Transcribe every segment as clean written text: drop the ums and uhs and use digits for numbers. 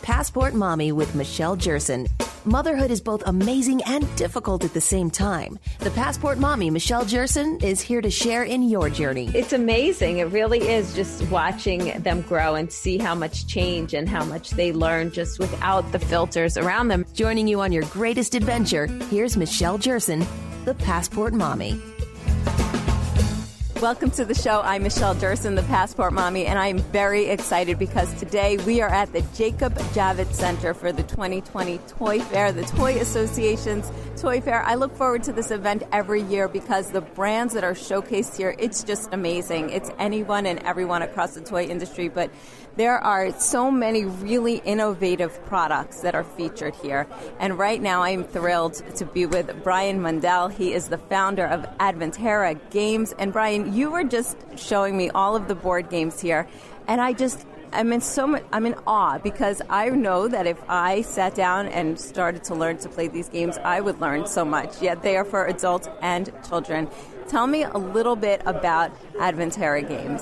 Passport Mommy with Michelle Jerson. Motherhood is both amazing and difficult at the same time. The Passport Mommy, Michelle Jerson, is here to share in your journey. It's amazing. It really is, just watching them grow and see how much change and how much they learn just without the filters around them. Joining you on your greatest adventure, here's Michelle Jerson, the Passport Mommy. Welcome to the show. I'm Michelle Jerson, the Passport Mommy, and I'm very excited because today we are at the Jacob Javits Center for the 2020 Toy Fair, the Toy Association's Toy Fair. I look forward to this event every year because the brands that are showcased here, it's just amazing. It's anyone and everyone across the toy industry, but there are so many really innovative products that are featured here. And right now I'm thrilled to be with Brian Mundell. He is the founder of Adventera Games. And Brian, you were just showing me all of the board games here, and I'm in awe because I know that if I sat down and started to learn to play these games, I would learn so much. Yet they are for adults and children. Tell me a little bit about Adventera Games.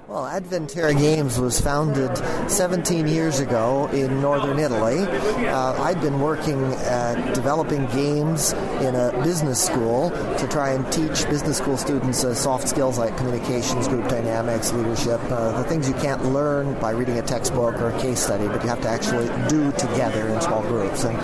Well, Adventera Games was founded 17 years ago in northern Italy. I'd been working at developing games in a business school to try and teach business school students soft skills like communications, group dynamics, leadership, the things you can't learn by reading a textbook or a case study, but you have to actually do together in small groups. And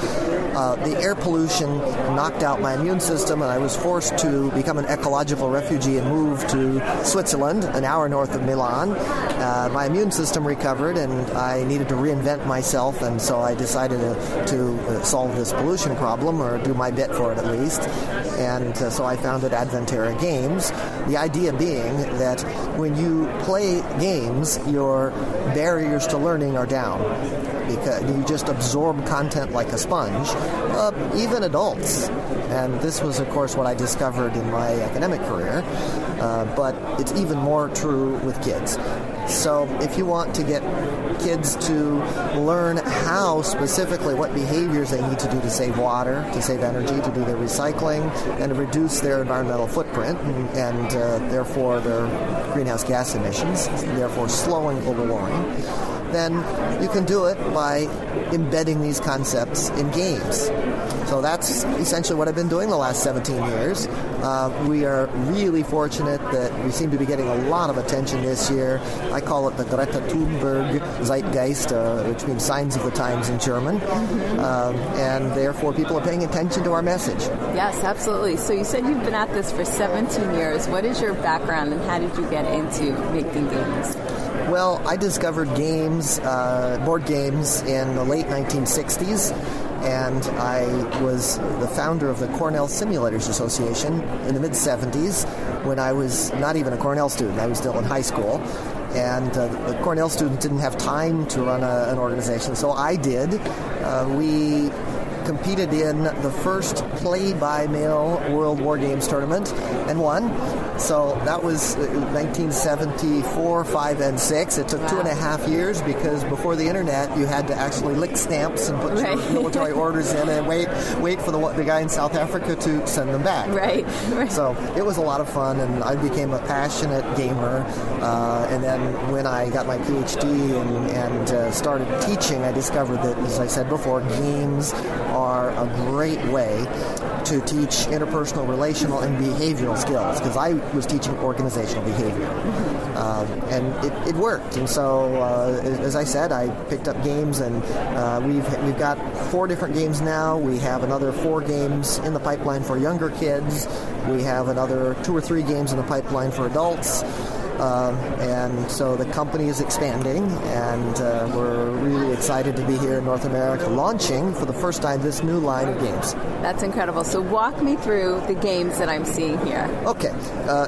the air pollution knocked out my immune system, and I was forced to become an ecological refugee and move to Switzerland, an hour north of Milan. My immune system recovered, and I needed to reinvent myself, and so I decided to solve this pollution problem, or do my bit for it at least. And so I founded Adventera Games, the idea being that when you play games, your barriers to learning are down, because you just absorb content like a sponge, even adults. And this was, of course, what I discovered in my academic career, but it's even more true with kids. So if you want to get kids to learn how specifically what behaviors they need to do to save water, to save energy, to do their recycling, and to reduce their environmental footprint, and therefore their greenhouse gas emissions, therefore slowing global warming, then you can do it by embedding these concepts in games. So that's essentially what I've been doing the last 17 years. We are really fortunate that we seem to be getting a lot of attention this year. I call it the Greta Thunberg Zeitgeist, which means signs of the times in German. And therefore people are paying attention to our message. Yes, absolutely. So you said you've been at this for 17 years. What is your background and how did you get into making games? Well, I discovered games, board games, in the late 1960s. And I was the founder of the Cornell Simulators Association in the mid-'70s when I was not even a Cornell student. I was still in high school. And the Cornell students didn't have time to run an organization, so I did. We competed in the first play-by-mail World War Games tournament and won. So that was 1974, 5, and 6. It took 2.5 years because before the internet, you had to actually lick stamps and put your military orders in and wait for the guy in South Africa to send them back. Right. So it was a lot of fun, and I became a passionate gamer. And then when I got my PhD and started teaching, I discovered that, as I said before, games are a great way to teach interpersonal, relational, and behavioral skills, because I was teaching organizational behavior. And it worked. And so, as I said, I picked up games, and we've got 4 different games now. We have another 4 games in the pipeline for younger kids. We have another 2 or 3 games in the pipeline for adults. And so the company is expanding, and we're really excited to be here in North America launching for the first time this new line of games. That's incredible. So walk me through the games that I'm seeing here. Okay.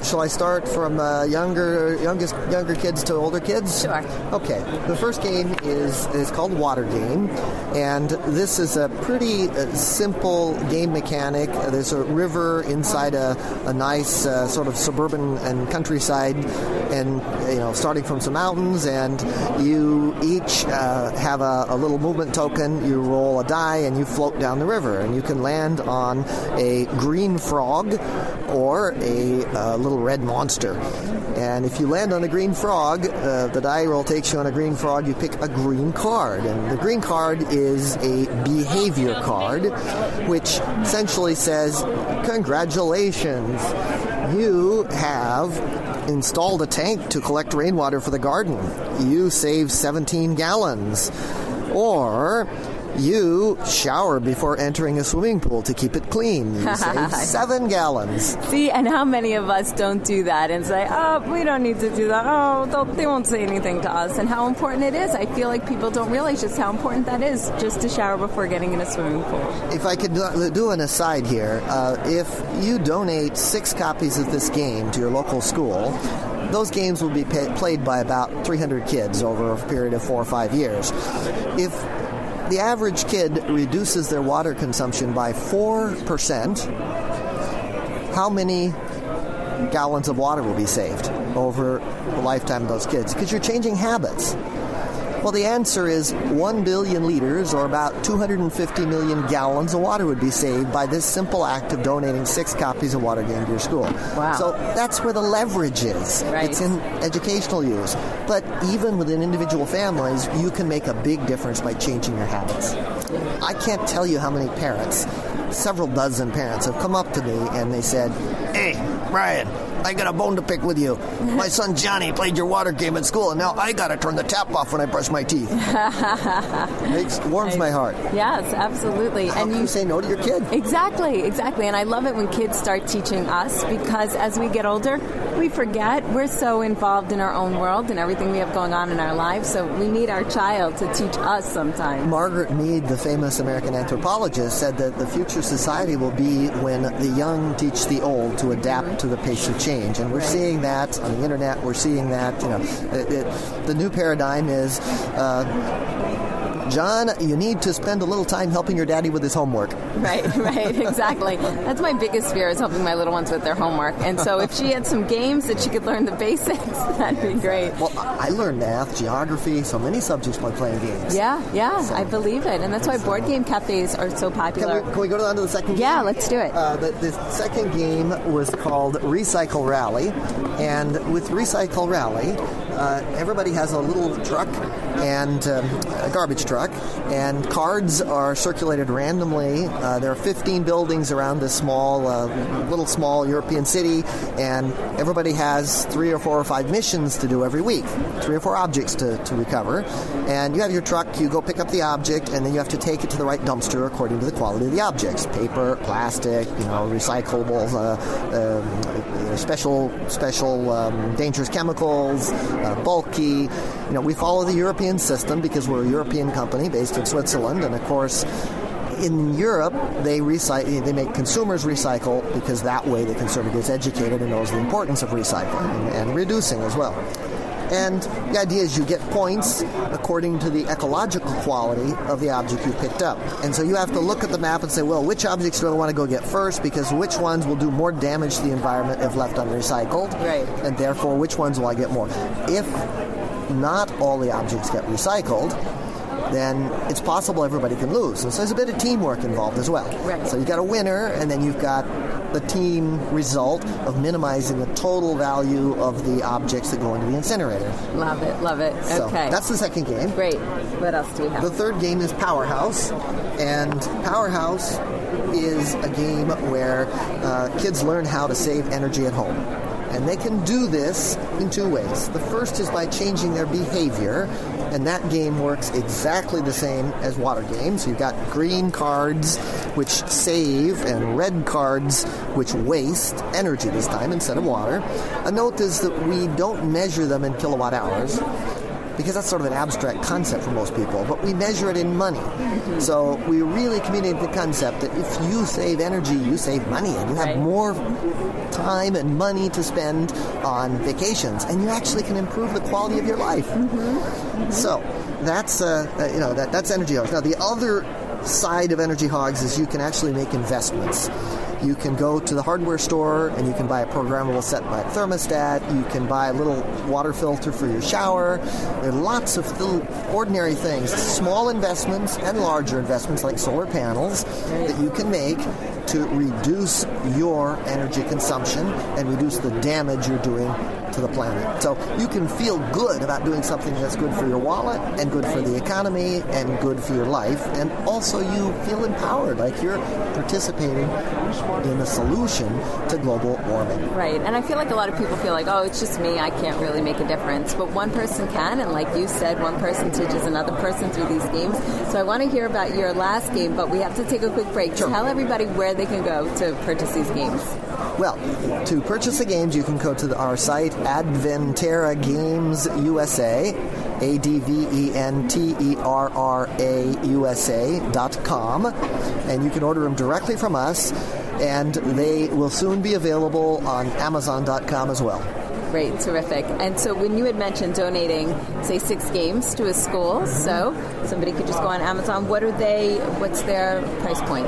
Shall I start from younger kids to older kids? Sure. Okay. The first game is called Water Game, and this is a pretty simple game mechanic. There's a river inside a nice sort of suburban and countryside and starting from some mountains, and you each have a little movement token. You roll a die and you float down the river, and you can land on a green frog or a little red monster. And if you land on a green frog, the die roll takes you on a green frog. You pick a green card, and the green card is a behavior card, which essentially says, congratulations, you have installed a tank to collect rainwater for the garden. You saved 17 gallons. Or you shower before entering a swimming pool to keep it clean. You save 7 gallons. See, and how many of us don't do that and say, oh, we don't need to do that. Oh, they won't say anything to us. And how important it is. I feel like people don't realize just how important that is, just to shower before getting in a swimming pool. If I could do an aside here, if you donate 6 copies of this game to your local school, those games will be played by about 300 kids over a period of 4 or 5 years. If the average kid reduces their water consumption by 4%, how many gallons of water will be saved over the lifetime of those kids? Because you're changing habits. Well, the answer is 1 billion liters, or about 250 million gallons of water would be saved by this simple act of donating 6 copies of Water Game to your school. Wow. So that's where the leverage is. Right. It's in educational use. But even within individual families, you can make a big difference by changing your habits. I can't tell you how many parents, several dozen parents, have come up to me and they said, "Hey, Brian, I got a bone to pick with you. My son Johnny played your water game at school, and now I got to turn the tap off when I brush my teeth." It warms my heart. Yes, absolutely. How can you say no to your kid? Exactly. And I love it when kids start teaching us, because as we get older, we forget. We're so involved in our own world and everything we have going on in our lives, so we need our child to teach us sometimes. Margaret Mead, the famous American anthropologist, said that the future society will be when the young teach the old to adapt to the pace of change. And we're seeing that on the internet. We're seeing that, the new paradigm is, John, you need to spend a little time helping your daddy with his homework. Right, exactly. That's my biggest fear, is helping my little ones with their homework. And so if she had some games that she could learn the basics, that'd be great. Well, I learned math, geography, so many subjects by playing games. Yeah, so, I believe it. And that's why board game cafes are so popular. Can we go on to the second game? Yeah, let's do it. The second game was called Recycle Rally. And with Recycle Rally, everybody has a little truck and a garbage truck, and cards are circulated randomly. There are 15 buildings around this small European city, and everybody has 3 or 4 or 5 missions to do every week, 3 or 4 objects to recover. And you have your truck, you go pick up the object, and then you have to take it to the right dumpster according to the quality of the objects. Paper, plastic, recyclables, special dangerous chemicals, bulky. We follow the European system because we're a European company based in Switzerland, and of course in Europe they make consumers recycle, because that way the consumer gets educated and knows the importance of recycling and reducing as well. And the idea is you get points according to the ecological quality of the object you picked up. And so you have to look at the map and say, well, which objects do I want to go get first? Because which ones will do more damage to the environment if left unrecycled? Right. And therefore, which ones will I get more? If not all the objects get recycled, then it's possible everybody can lose. And so there's a bit of teamwork involved as well. Right. So you've got a winner, and then you've got the team result of minimizing the total value of the objects that go into the incinerator. Love it. So Okay. that's the second game. Great. What else do we have? The third game is Powerhouse, and Powerhouse is a game where kids learn how to save energy at home. And they can do this in 2 ways. The first is by changing their behavior, and that game works exactly the same as water games. You've got green cards, which save, and red cards, which waste energy this time instead of water. A note is that we don't measure them in kilowatt hours, because that's sort of an abstract concept for most people, but we measure it in money. So we really communicate the concept that if you save energy, you save money, and you have more time and money to spend on vacations, and you actually can improve the quality of your life. So that's that's Energy Hogs. Now the other side of Energy Hogs is you can actually make investments. You can go to the hardware store and you can buy a programmable set-back thermostat. You can buy a little water filter for your shower. There are lots of little ordinary things, small investments and larger investments like solar panels that you can make to reduce your energy consumption and reduce the damage you're doing to the planet. So you can feel good about doing something that's good for your wallet and good for the economy and good for your life, and also you feel empowered, like you're participating in a solution to global warming. Right, and I feel like a lot of people feel like, oh, it's just me, I can't really make a difference. But one person can, and like you said, one person teaches another person through these games. So I want to hear about your last game, but we have to take a quick break. Sure. Tell everybody where they can go to purchase these games. Well, to purchase the games, you can go to our site, Adventera Games USA, ADVENTERRA USA.com, and you can order them directly from us, and they will soon be available on Amazon.com as well. Great, terrific. And so when you had mentioned donating, say, 6 games to a school, so somebody could just go on Amazon. What's their price point?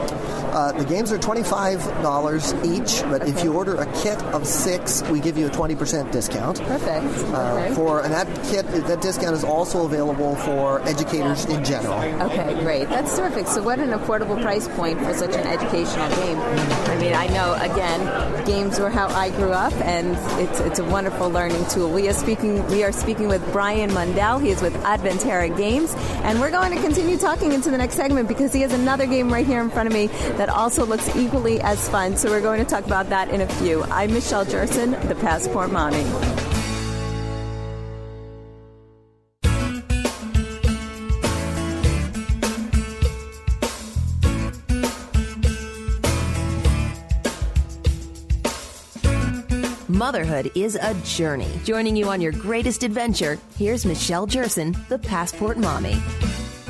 The games are $25 each, but if you order a kit of 6, we give you a 20% discount. Perfect. Okay. And that discount is also available for educators in general. Okay, great. That's terrific. So what an affordable price point for such an educational game. I mean, I know, again, games were how I grew up, and it's a wonderful learning tool. We are speaking with Brian Mundell. He is with Adventera Games, and we're going to continue talking into the next segment because he has another game right here in front of me that also looks equally as fun. So we're going to talk about that in a few. I'm Michelle Jerson, the Passport Mommy. Motherhood is a journey. Joining you on your greatest adventure, here's Michelle Jerson, the Passport Mommy.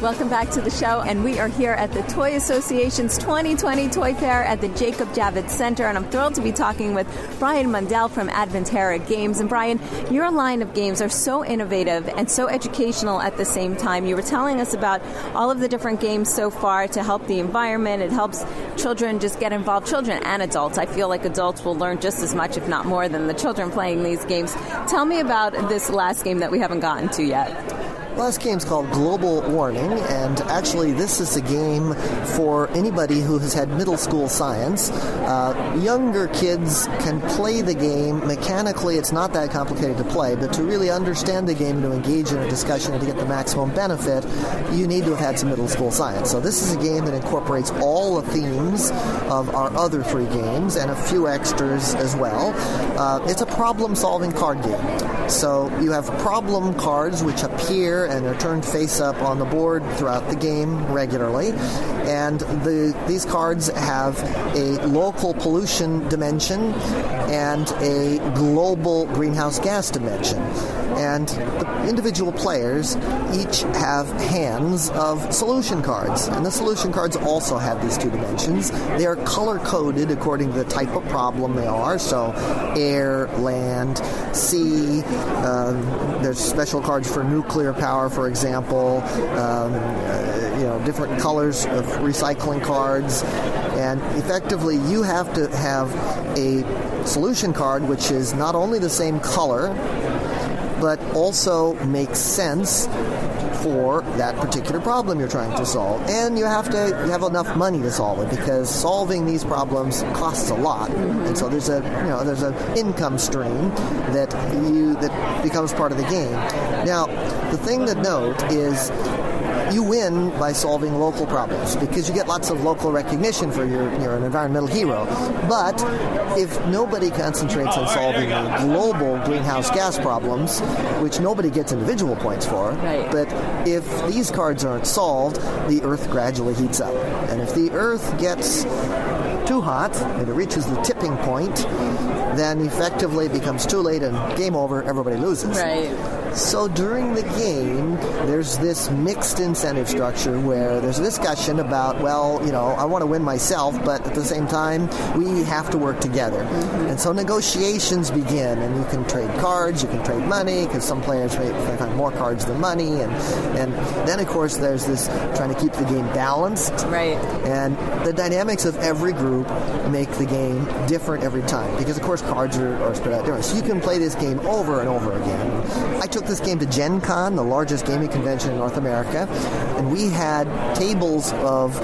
Welcome back to the show, and we are here at the Toy Association's 2020 Toy Fair at the Jacob Javits Center, and I'm thrilled to be talking with Brian Mundell from Adventera Games. And Brian, your line of games are so innovative and so educational at the same time. You were telling us about all of the different games so far to help the environment. It helps children just get involved, children and adults. I feel like adults will learn just as much, if not more, than the children playing these games. Tell me about this last game that we haven't gotten to yet. Last game's called Global Warning, and actually this is a game for anybody who has had middle school science. Younger kids can play the game. Mechanically, it's not that complicated to play, but to really understand the game and to engage in a discussion and to get the maximum benefit, you need to have had some middle school science. So this is a game that incorporates all the themes of our other 3 games and a few extras as well. It's a problem-solving card game. So you have problem cards which appear and are turned face up on the board throughout the game regularly. And these cards have a local pollution dimension and a global greenhouse gas dimension. And the individual players each have hands of solution cards. And the solution cards also have these 2 dimensions. They are color-coded according to the type of problem they are. So air, land, sea. There's special cards for nuclear power, for example. Different colors of recycling cards. And effectively, you have to have a solution card which is not only the same color, but also makes sense for that particular problem you're trying to solve. And you have to have enough money to solve it, because solving these problems costs a lot. And so there's an income stream that becomes part of the game. Now, the thing to note is you win by solving local problems because you get lots of local recognition for you're an environmental hero. But if nobody concentrates on solving the global greenhouse gas problems, which nobody gets individual points for, right. But if these cards aren't solved, the Earth gradually heats up. And if the Earth gets too hot and it reaches the tipping point, then effectively it becomes too late and game over, everybody loses. Right. So during the game, there's this mixed incentive structure where there's a discussion about, well, I want to win myself, but at the same time, we have to work together. And so negotiations begin, and you can trade cards, you can trade money, because some players may find more cards than money, and then, of course, there's this trying to keep the game balanced. Right. And the dynamics of every group make the game different every time, because, of course, cards are spread out different. So you can play this game over and over again. I took this game to Gen Con, the largest gaming convention in North America, and we had tables of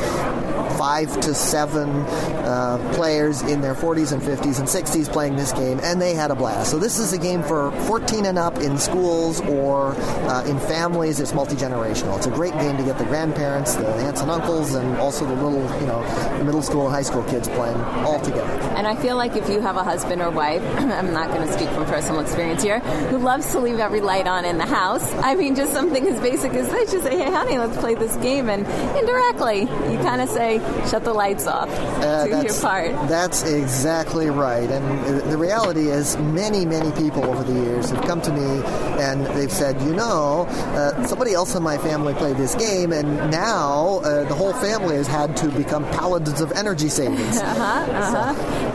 5 to 7 players in their 40s and 50s and 60s playing this game, and they had a blast. So this is a game for 14 and up in schools or in families. It's multi-generational. It's a great game to get the grandparents, the aunts and uncles, and also the little, middle school and high school kids playing all together. And I feel like if you have a husband or wife, I'm not going to speak from personal experience here, who loves to leave every light on in the house, I mean, just something as basic as this, just say, hey, honey, let's play this game, and indirectly, you kind of say, shut the lights off, do your part. That's exactly right. And the reality is many, many people over the years have come to me and they've said, somebody else in my family played this game, and now the whole family has had to become paladins of energy savings.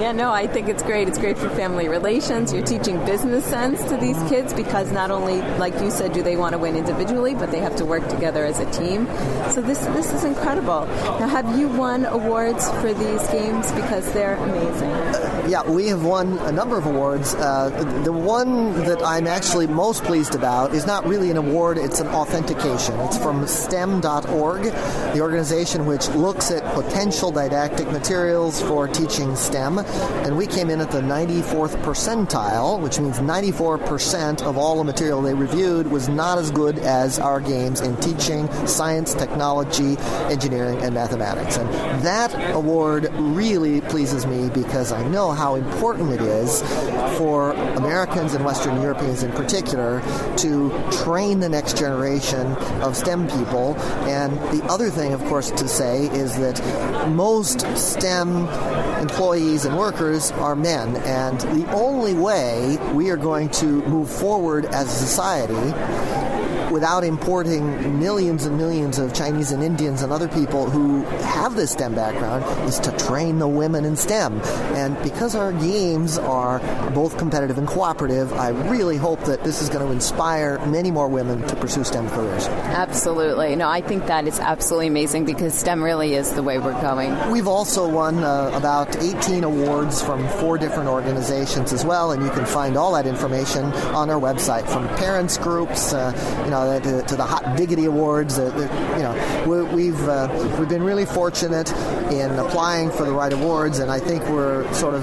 Yeah, no, I think it's great. It's great for family relations. You're teaching business sense to these kids because not only, like you said, do they want to win individually, but they have to work together as a team. So this is incredible. Now, have you won awards for these games? Because they're amazing. Yeah, we have won a number of awards. The one that I'm actually most pleased about is not really an award, it's an authentication. It's from STEM.org, the organization which looks at potential didactic materials for teaching STEM. And we came in at the 94th percentile, which means 94% of all the material they reviewed was not as good as our games in teaching science, technology, engineering, and mathematics. And that award really pleases me because I know how important it is for Americans and Western Europeans in particular to train the next generation of STEM people. And the other thing, of course, to say is that most STEM employees and workers are men, and the only way we are going to move forward as a society without importing millions and millions of Chinese and Indians and other people who have this STEM background is to train the women in STEM. And because our games are both competitive and cooperative, I really hope that this is going to inspire many more women to pursue STEM careers. Absolutely. No, I think that is absolutely amazing because STEM really is the way we're going. We've also won about 18 awards from 4 different organizations as well, and you can find all that information on our website, from parents groups, to the Hot Diggity Awards. We've been really fortunate in applying for the right awards, and I think we're sort of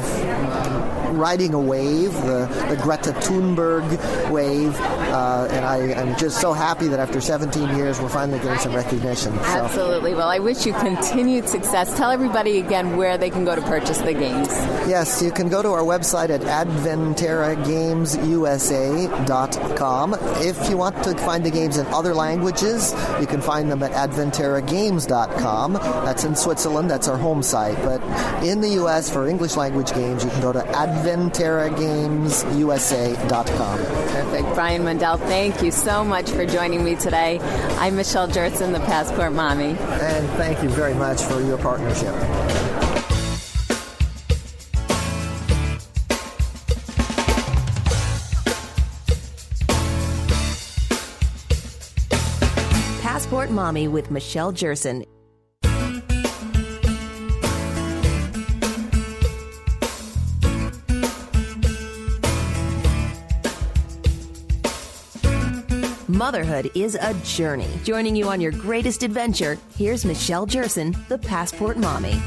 riding a wave, the Greta Thunberg wave, and I'm just so happy that after 17 years we're finally getting some recognition. So. Absolutely. Well, I wish you continued success. Tell everybody again where they can go to purchase the games. Yes, you can go to our website at adventeragamesusa.com. If you want to find the games in other languages, you can find them at adventeragames.com. That's in Switzerland. That's our home site. But in the U.S., for English language games, you can go to adventeragamesusa.com. Perfect. Brian Mundell, thank you so much for joining me today. I'm Michelle Jertson, the Passport Mommy. And thank you very much for your partnership. Passport Mommy with Michelle Jerson. Motherhood is a journey. Joining you on your greatest adventure, here's Michelle Jerson, the Passport Mommy.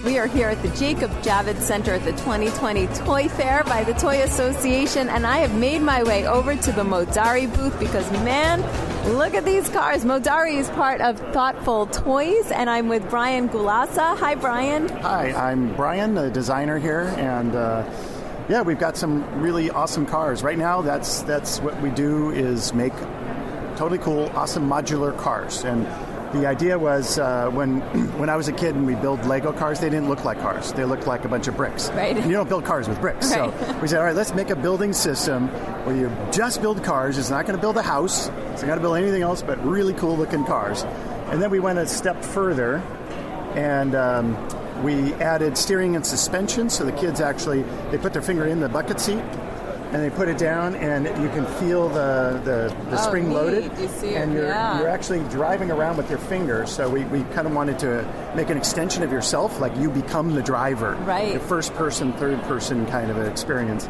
We are here at the Jacob Javits Center at the 2020 Toy Fair by the Toy Association, and I have made my way over to the Modari booth because, man, look at these cars. Modari is part of Thoughtful Toys, and I'm with Brian Gulasa. Hi, Brian. Hi, I'm Brian, the designer here, and we've got some really awesome cars. Right now, that's what we do is make totally cool, awesome modular cars. And the idea was when I was a kid and we built Lego cars, they didn't look like cars. They looked like a bunch of bricks. Right. And you don't build cars with bricks. Right. So we said, all right, let's make a building system where you just build cars. It's not going to build a house. It's not going to build anything else but really cool looking cars. And then we went a step further and we added steering and suspension. So the kids they put their finger in the bucket seat and they put it down, and you can feel the spring neat. loaded. You see it, and you're actually driving around with your finger. So we kind of wanted to make an extension of yourself, like you become the driver. Right. The first person, third person kind of an experience.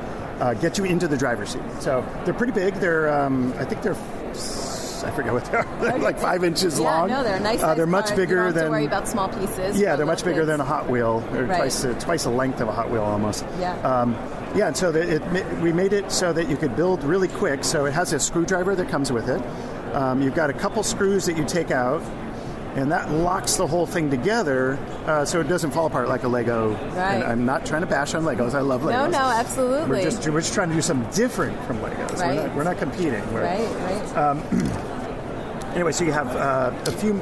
Get you into the driver's seat. So they're pretty big. They're, I forget what they are. They're like 5 inches long. Yeah, no, they're nice. They're much bigger you don't have than. to worry about small pieces. Yeah, they're much bigger than a Hot Wheel. They're Right. twice the length of a Hot Wheel almost. Yeah. Yeah, and so we made it so that you could build really quick. So it has a screwdriver that comes with it. You've got a couple screws that you take out, and that locks the whole thing together so it doesn't fall apart like a Lego. Right. And I'm not trying to bash on Legos. I love Legos. No, absolutely. We're just trying to do something different from Legos. Right. We're not competing. Right. Anyway, so you have a few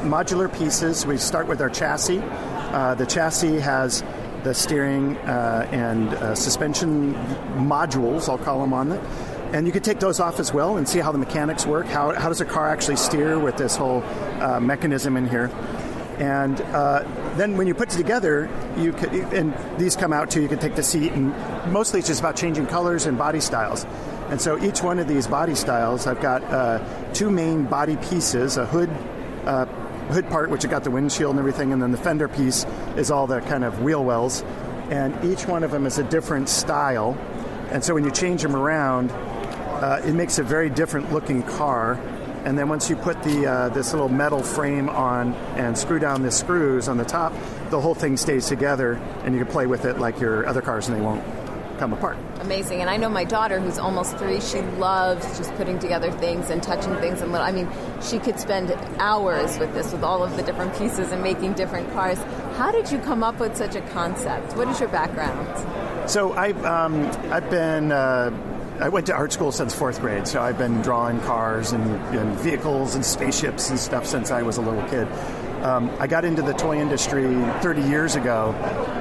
modular pieces. We start with our chassis. The chassis has the steering and suspension modules, I'll call them, on it. And you could take those off as well and see how the mechanics work. How does a car actually steer with this whole mechanism in here? And then when you put it together, you could, and these come out too, you can take the seat, and mostly it's just about changing colors and body styles. And so each one of these body styles, I've got two main body pieces, a hood part, which has got the windshield and everything, and then the fender piece is all the kind of wheel wells. And each one of them is a different style. And so when you change them around, it makes a very different looking car. And then once you put this little metal frame on and screw down the screws on the top, the whole thing stays together, and you can play with it like your other cars and they won't come apart. Amazing. And I know my daughter, who's almost 3, she loves just putting together things and touching things. And I mean, she could spend hours with this, with all of the different pieces and making different cars. How did you come up with such a concept? What is your background? So I went to art school since 4th grade, so I've been drawing cars and vehicles and spaceships and stuff since I was a little kid. I got into the toy industry 30 years ago,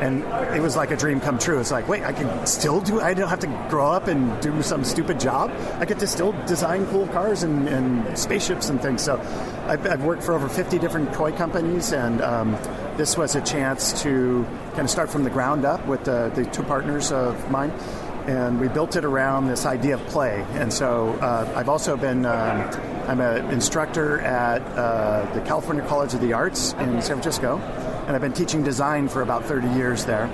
and it was like a dream come true. It's like, wait, I can still I don't have to grow up and do some stupid job. I get to still design cool cars and spaceships and things. So I've worked for over 50 different toy companies, and this was a chance to kind of start from the ground up with the two partners of mine. And we built it around this idea of play. And so I've also been, I'm an instructor at the California College of the Arts in San Francisco, and I've been teaching design for about 30 years there.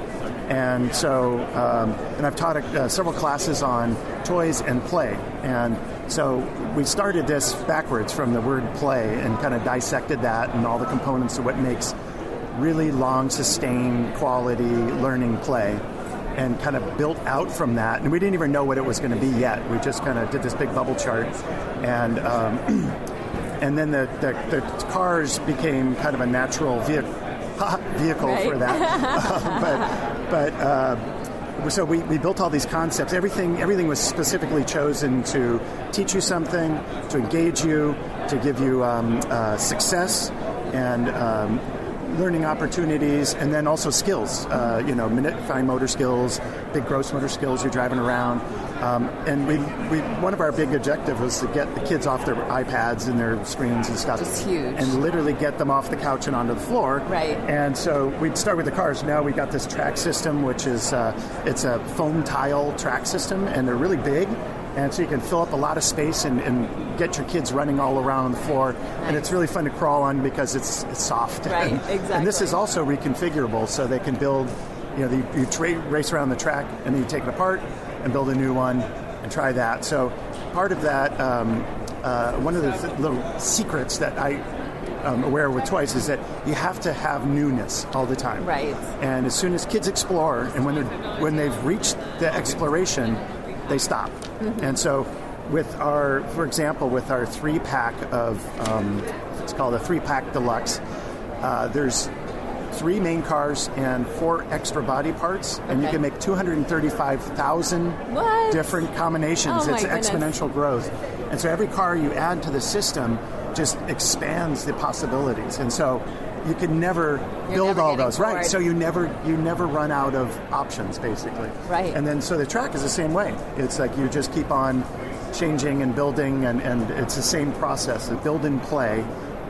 And so, and I've taught several classes on toys and play. And so we started this backwards from the word play and kind of dissected that and all the components of what makes really long, sustained, quality learning play, and kind of built out from that. And we didn't even know what it was going to be yet. We just kind of did this big bubble chart. And and then the cars became kind of a natural vehicle right. for that. So we built all these concepts. Everything was specifically chosen to teach you something, to engage you, to give you success and learning opportunities, and then also skills, fine motor skills, big gross motor skills, you're driving around. And we one of our big objectives was to get the kids off their iPads and their screens and stuff. It's huge. And literally get them off the couch and onto the floor. Right. And so we'd start with the cars. Now we got this track system, which is, it's a foam tile track system, and they're really big. And so you can fill up a lot of space and get your kids running all around on the floor. Nice. And it's really fun to crawl on because it's soft. Right, exactly. And this is also reconfigurable, so they can build, you race around the track, and then you take it apart and build a new one and try that. So part of that, one of the little secrets that I'm aware with toys is that you have to have newness all the time. Right. And as soon as kids explore, and when they've reached the exploration, they stop. Mm-hmm. And so for example, with our 3-pack of, it's called a 3-pack deluxe, there's 3 main cars and 4 extra body parts, and you can make 235,000 different combinations. Oh, it's exponential growth. And so every car you add to the system just expands the possibilities. And so you can never build all those, bored. right? So you never run out of options, basically. Right. And then so the track is the same way. It's like you just keep on changing and building, and it's the same process. Build and play.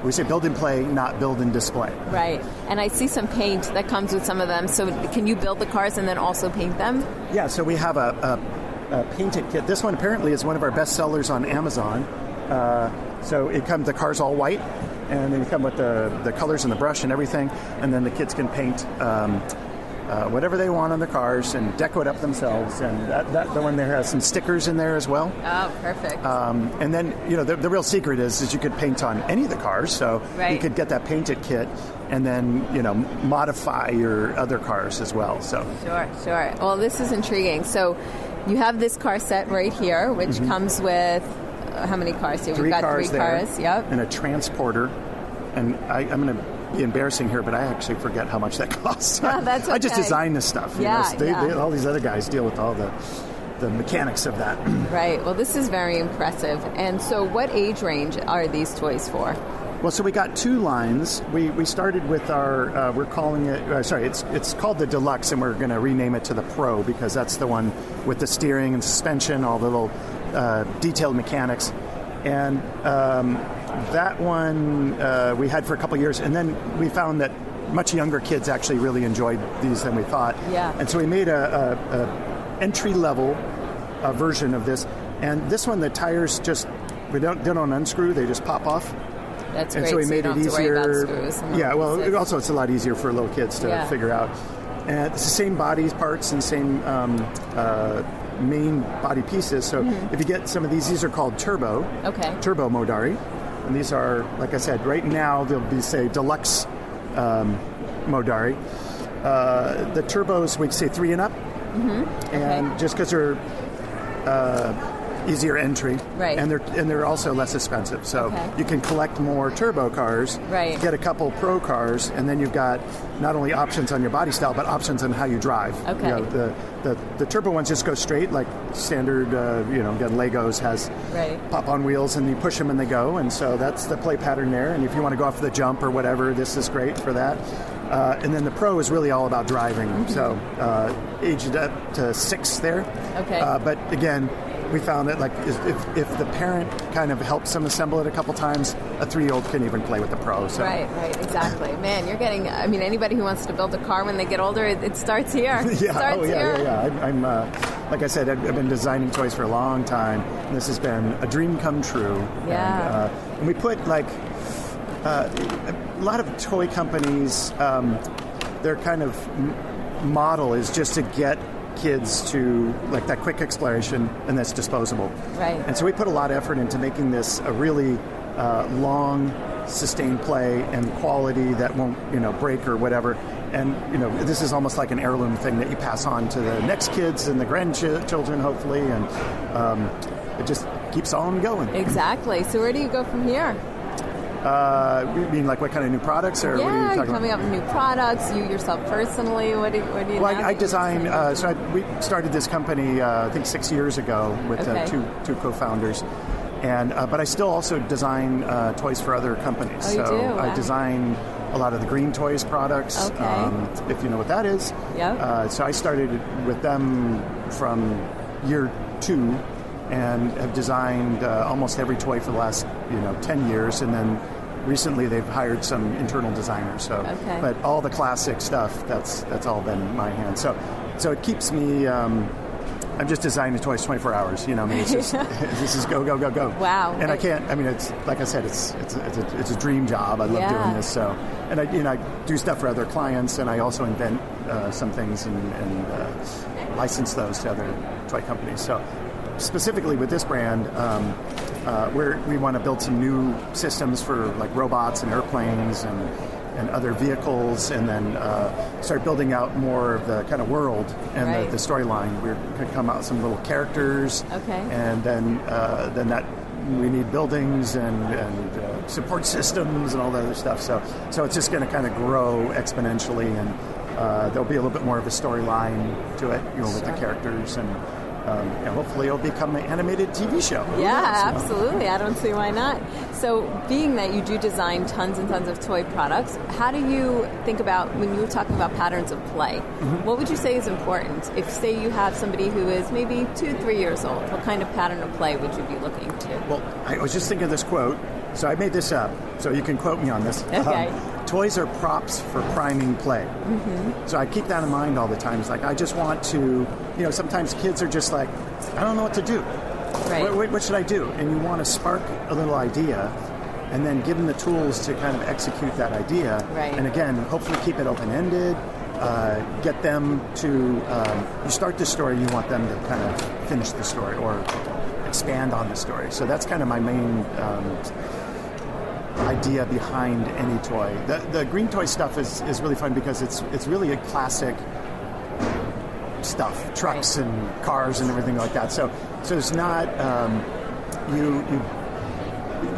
We say build and play, not build and display. Right. And I see some paint that comes with some of them. So can you build the cars and then also paint them? Yeah, so we have a painted kit. This one apparently is one of our best sellers on Amazon. So the car's all white, and then you come with the colors and the brush and everything, and then the kids can paint whatever they want on the cars and deco it up themselves. And the one there has some stickers in there as well. Oh, perfect. And then, the real secret is you could paint on any of the cars. So you could get that painted kit and then, modify your other cars as well. So Sure. Well, this is intriguing. So you have this car set right here, which comes with how many cars here? We've got 3 cars. Yep. And a transporter. And I'm going to be embarrassing here, but I actually forget how much that costs. That's okay. I just design this stuff. All these other guys deal with all the mechanics of that. Right. Well, this is very impressive. And so what age range are these toys for? Well, so we got 2 lines. We started with our, we're calling it, it's called the Deluxe, and we're going to rename it to the Pro because that's the one with the steering and suspension, all the little detailed mechanics. And that one we had for a couple years, and then we found that much younger kids actually really enjoyed these than we thought. Yeah. And so we made a entry-level version of this. And this one, the tires they don't unscrew, they just pop off. That's and great. So we made it easier. Yeah, well, it's a lot easier for little kids to figure out. And it's the same body parts and same main body pieces. So if you get some of these are called Turbo. Okay. Turbo Modari. And these are, like I said, right now they'll be, say, Deluxe Modari. The Turbos, we say 3 and up. And just because they're easier entry, right? And they're also less expensive. So you can collect more turbo cars, right? Get a couple pro cars, and then you've got not only options on your body style, but options on how you drive. Okay. The turbo ones just go straight, like standard. Again, Legos has pop-on wheels, and you push them and they go. And so that's the play pattern there. And if you want to go off the jump or whatever, this is great for that. And then the Pro is really all about driving. So aged up to 6 there. Okay. But again, we found that if the parent kind of helps them assemble it a couple times, a 3-year-old can even play with the Pro. So. Right, exactly. Man, you're getting. I mean, anybody who wants to build a car when they get older, it starts here. Yeah. I'm like I said, I've been designing toys for a long time, and this has been a dream come true. Yeah. And we put a lot of toy companies, their kind of model is just to get kids to that quick exploration, and that's disposable. Right. And so we put a lot of effort into making this a really long, sustained play and quality that won't break or whatever. And this is almost like an heirloom thing that you pass on to the next kids and the grandchildren, hopefully, and it just keeps on going. Exactly. So where do you go from here? You mean what kind of new products? Or what are you talking coming about? up with new products. You yourself personally, what do you? Well, I design. We started this company I think 6 years ago with two co-founders, and but I still also design toys for other companies. Oh, you do? Wow. I design a lot of the Green Toys products. Okay. If you know what that is. Yeah. So I started with them from year 2. And have designed almost every toy for the last 10 years, and then recently they've hired some internal designers. So, but all the classic stuff that's all been my hand. So it keeps me. I'm just designing toys 24 hours. It's just this is go. Wow. And I can't. I mean, it's like I said, it's a dream job. I love doing this. So, and I do stuff for other clients, and I also invent some things and license those to other toy companies. So. Specifically with this brand, we want to build some new systems for robots and airplanes and other vehicles, and then start building out more of the kind of world and the storyline. We're going to come out with some little characters, and then that we need buildings and support systems and all that other stuff. So it's just going to kind of grow exponentially, and there'll be a little bit more of a storyline to it, with the characters and hopefully it'll become an animated TV show. Yeah, absolutely. I don't see why not. So being that you do design tons and tons of toy products, how do you think about, when you were talking about patterns of play, what would you say is important? If, say, you have somebody who is maybe 2-3 years old, what kind of pattern of play would you be looking to? Well, I was just thinking of this quote, so I made this up, so you can quote me on this. Okay. Toys are props for priming play. So I keep that in mind all the time. It's like, I just want to, sometimes kids are just like, I don't know what to do. Right. What should I do? And you want to spark a little idea and then give them the tools to kind of execute that idea. Right. And again, hopefully keep it open-ended, get them to, you start the story, you want them to kind of finish the story or expand on the story. So that's kind of my main idea behind any toy. The green toy stuff is really fun because it's really a classic stuff, trucks and cars and everything like that. So it's not you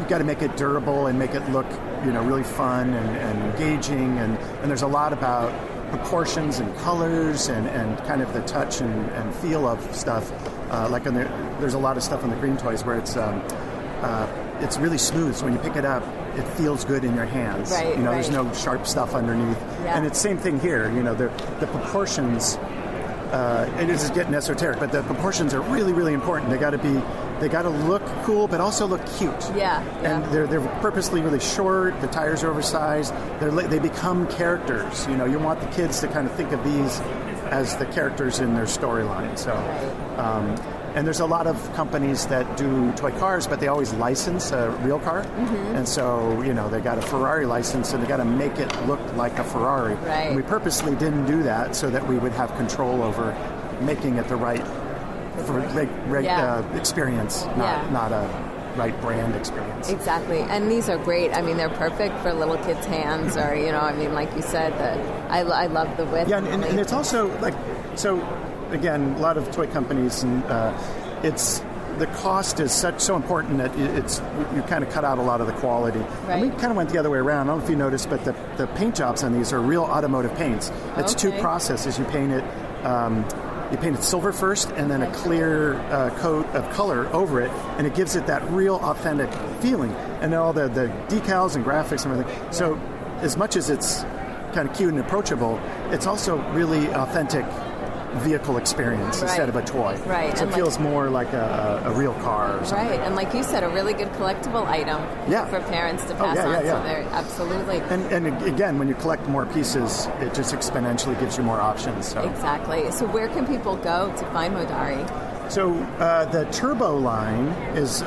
got to make it durable and make it look really fun and engaging, and there's a lot about proportions and colors and kind of the touch and feel of stuff. There's a lot of stuff on the green toys where it's really smooth, so when you pick it up, it feels good in your hands. Right, There's no sharp stuff underneath. Yeah. And it's the same thing here. The proportions. It is getting esoteric, but the proportions are really, really important. They got to look cool, but also look cute. Yeah. And they're purposely really short. The tires are oversized. They become characters. You want the kids to kind of think of these as the characters in their storyline. So, and there's a lot of companies that do toy cars, but they always license a real car. And so, they got a Ferrari license, and they got to make it look like a Ferrari. Right. And we purposely didn't do that so that we would have control over making it the right experience, not a right brand experience. Exactly. And these are great. I mean, they're perfect for little kids' hands, or, like you said, I love the width. Yeah, and it's also again, a lot of toy companies, and the cost is so important that you kind of cut out a lot of the quality. Right. And we kind of went the other way around. I don't know if you noticed, but the paint jobs on these are real automotive paints. It's two processes. You paint it silver first, and then a clear coat of color over it, and it gives it that real authentic feeling. And then all the decals and graphics and everything. Yeah. So as much as it's kind of cute and approachable, it's also really authentic vehicle experience instead of a toy. Right. So it feels more like a real car or something. Right. And like you said, a really good collectible item for parents to pass on. So they're absolutely. And again, when you collect more pieces, it just exponentially gives you more options. So. Exactly. So where can people go to find Modari? So the Turbo line is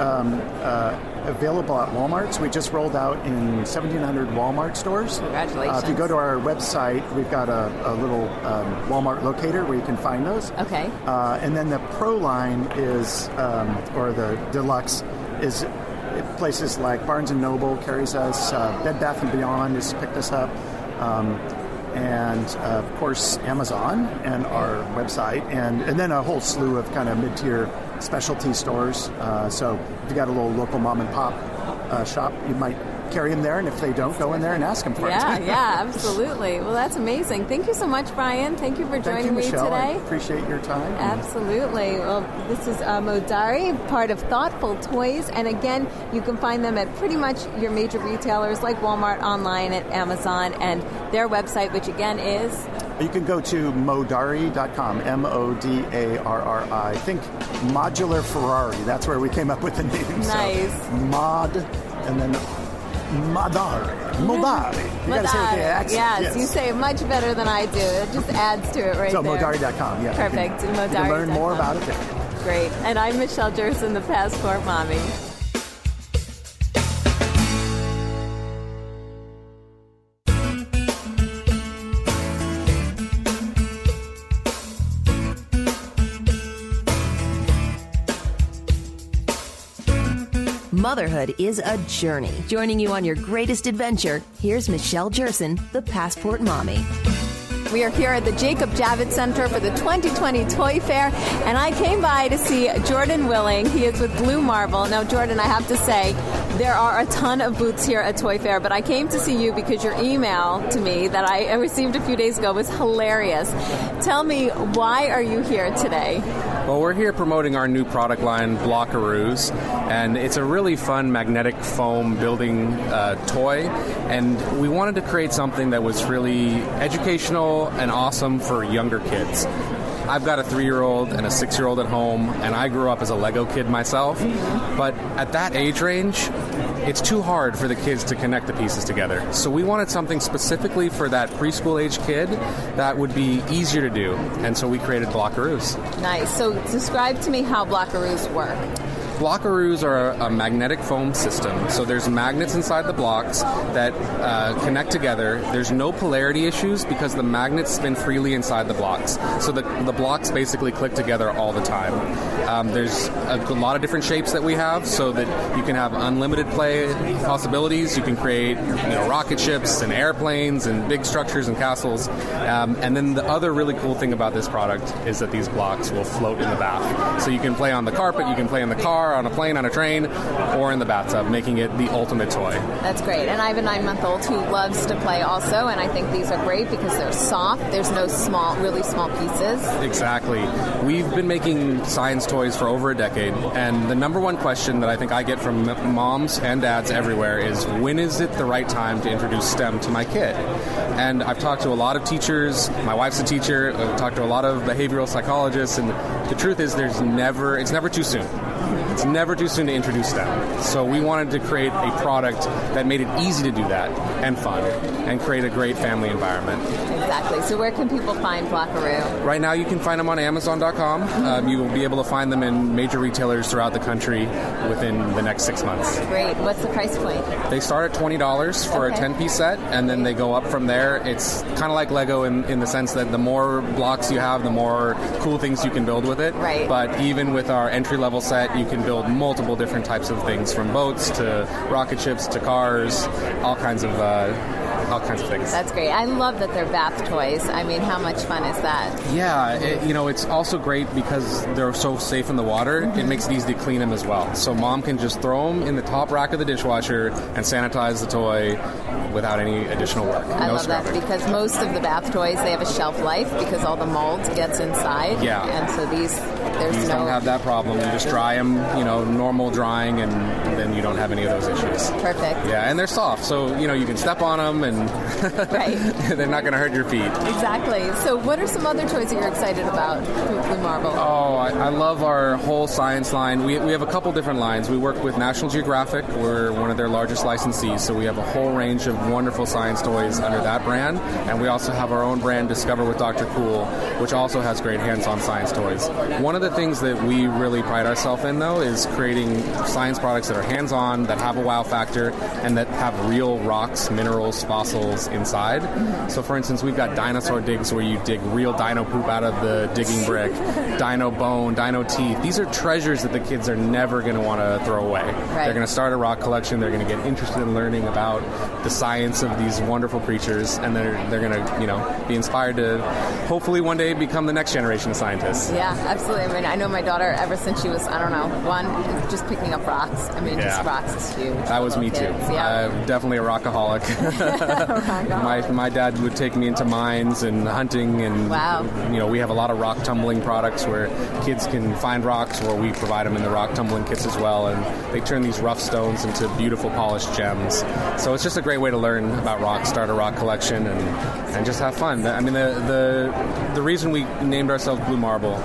available at Walmart. So we just rolled out in 1,700 Walmart stores. Congratulations. If you go to our website, we've got a little Walmart locator where you can find those. Okay. And then the Pro line is, or the Deluxe, is places like Barnes & Noble carries us, Bed Bath & Beyond has picked us up, and of course Amazon and our website, and then a whole slew of kind of mid-tier specialty stores. So if you got a little local mom and pop shop, you might carry them there, and if they don't, go in there and ask them for it. Yeah, absolutely. Well, that's amazing. Thank you so much, Brian. Thank you for joining me Michelle. today. I appreciate your time. Absolutely. Well, this is Modari, part of Thoughtful Toys, and again, you can find them at pretty much your major retailers like Walmart, online at Amazon, and their website, which again is... You can go to modari.com, M-O-D-A-R-R-I. Think Modular Ferrari. That's where we came up with the name. Nice. So, Mod, and then Modari. You got to say it with the accent. Yes, you say it much better than I do. It just adds to it right there. So modari.com, yeah. Perfect. You can learn more about it there. Great. And I'm Michelle Jerson, the Passport Mommy. Motherhood is a journey. Joining you on your greatest adventure, here's Michelle Jerson, the Passport Mommy. We are here at the Jacob Javits Center for the 2020 Toy Fair, and I came by to see Jordan Willing. He is with Blue Marble. Now, Jordan, I have to say, There are a ton of booths here at Toy Fair, but I came to see you because your email to me that I received a few days ago was hilarious. Tell me, why are you here today? Well, we're here promoting our new product line, Blockaroos, and it's a really fun magnetic foam building toy, and we wanted to create something that was really educational and awesome for younger kids. I've got a 3-year-old and a 6-year-old at home, and I grew up as a Lego kid myself, but at that age range, it's too hard for the kids to connect the pieces together. So we wanted something specifically for that preschool age kid that would be easier to do, and so we created Blockaroos. Nice. So describe to me how Blockaroos work. Blockaroos are a magnetic foam system. So there's magnets inside the blocks that connect together. There's no polarity issues because the magnets spin freely inside the blocks. So the blocks basically click together all the time. There's a lot of different shapes that we have so that you can have unlimited play possibilities. You can create rocket ships and airplanes and big structures and castles. And then the other really cool thing about this product is that these blocks will float in the bath. So you can play on the carpet, you can play in the car, on a plane, on a train, or in the bathtub, making it the ultimate toy. That's great. And I have a 9-month-old who loves to play also, and I think these are great because they're soft. There's no really small pieces. Exactly. We've been making science toys for over a decade, and the number one question that I think I get from moms and dads everywhere is, when is it the right time to introduce STEM to my kid? And I've talked to a lot of teachers. My wife's a teacher. I've talked to a lot of behavioral psychologists, and the truth is it's never too soon. It's never too soon to introduce STEM. So we wanted to create a product that made it easy to do that and fun and create a great family environment. Exactly. So where can people find Blockaroo? Right now you can find them on Amazon.com. You will be able to find them in major retailers throughout the country within the next 6 months. Great. What's the price point? They start at $20 for a 10-piece set, and then they go up from there. It's kind of like Lego in the sense that the more blocks you have, the more cool things you can build with it. Right. But even with our entry-level set, you can build multiple different types of things, from boats to rocket ships to cars, all kinds of things. That's great. I love that they're bath toys. I mean, how much fun is that? Yeah, it's also great because they're so safe in the water. It makes it easy to clean them as well. So mom can just throw them in the top rack of the dishwasher and sanitize the toy without any additional work. I love that because most of the bath toys, they have a shelf life because all the mold gets inside. Yeah. And so these don't have that problem. You just dry them, normal drying, and then you don't have any of those issues. Perfect. Yeah, and they're soft, so you can step on them and right. They're not going to hurt your feet. Exactly. So what are some other toys that you're excited about through Blue Marble? Oh, I love our whole science line. We have a couple different lines. We work with National Geographic. We're one of their largest licensees, so we have a whole range of wonderful science toys under that brand. And we also have our own brand, Discover with Dr. Cool, which also has great hands-on science toys. One of the things that we really pride ourselves in, though, is creating science products that are hands-on, that have a wow factor, and that have real rocks, minerals, fossils inside. So, for instance, we've got dinosaur digs where you dig real dino poop out of the digging brick, dino bone, dino teeth. These are treasures that the kids are never going to want to throw away. Right. They're going to start a rock collection. They're going to get interested in learning about the science of these wonderful creatures, and they're going to be inspired to hopefully one day become the next generation of scientists. Yeah, absolutely. I mean, I know my daughter ever since she was, 1, just picking up rocks. I mean, just rocks is huge. That was me too. Yeah. Definitely a rockaholic. My dad would take me into mines and hunting, and wow. We have a lot of rock tumbling products where kids can find rocks, or we provide them in the rock tumbling kits as well, and they turn these rough stones into beautiful polished gems. So it's just a great way to learn about rocks, start a rock collection, and just have fun. I mean, the reason we named ourselves Blue Marble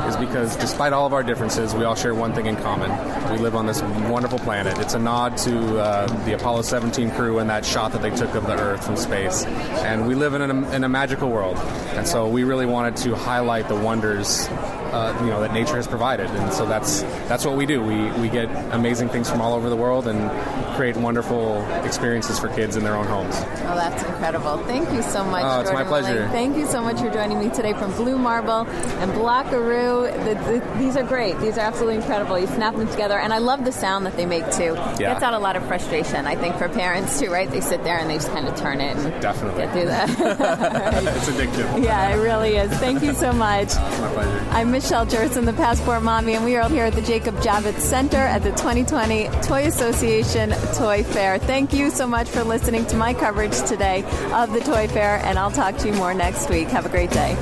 is because despite all of our differences, we all share one thing in common. We live on this wonderful planet. It's a nod to the Apollo 17 crew and that shot that they took of the Earth from space. And we live in a magical world. And so we really wanted to highlight the wonders that nature has provided. And so that's what we do. We get amazing things from all over the world and create wonderful experiences for kids in their own homes. Oh, that's incredible. Thank you so much, Jordan. It's my pleasure. Willing. Thank you so much for joining me today from Blue Marble and Blockaroo. These are great. These are absolutely incredible. You snap them together, and I love the sound that they make, too. Yeah. Gets out a lot of frustration, I think, for parents, too, right? They sit there and they just kind of turn it and definitely get through that. It's addictive. Yeah, it really is. Thank you so much. My pleasure. I'm Michelle Michelle Jerson, the Passport Mommy, and we are here at the Jacob Javits Center at the 2020 Toy Association Toy Fair. Thank you so much for listening to my coverage today of the Toy Fair, and I'll talk to you more next week. Have a great day.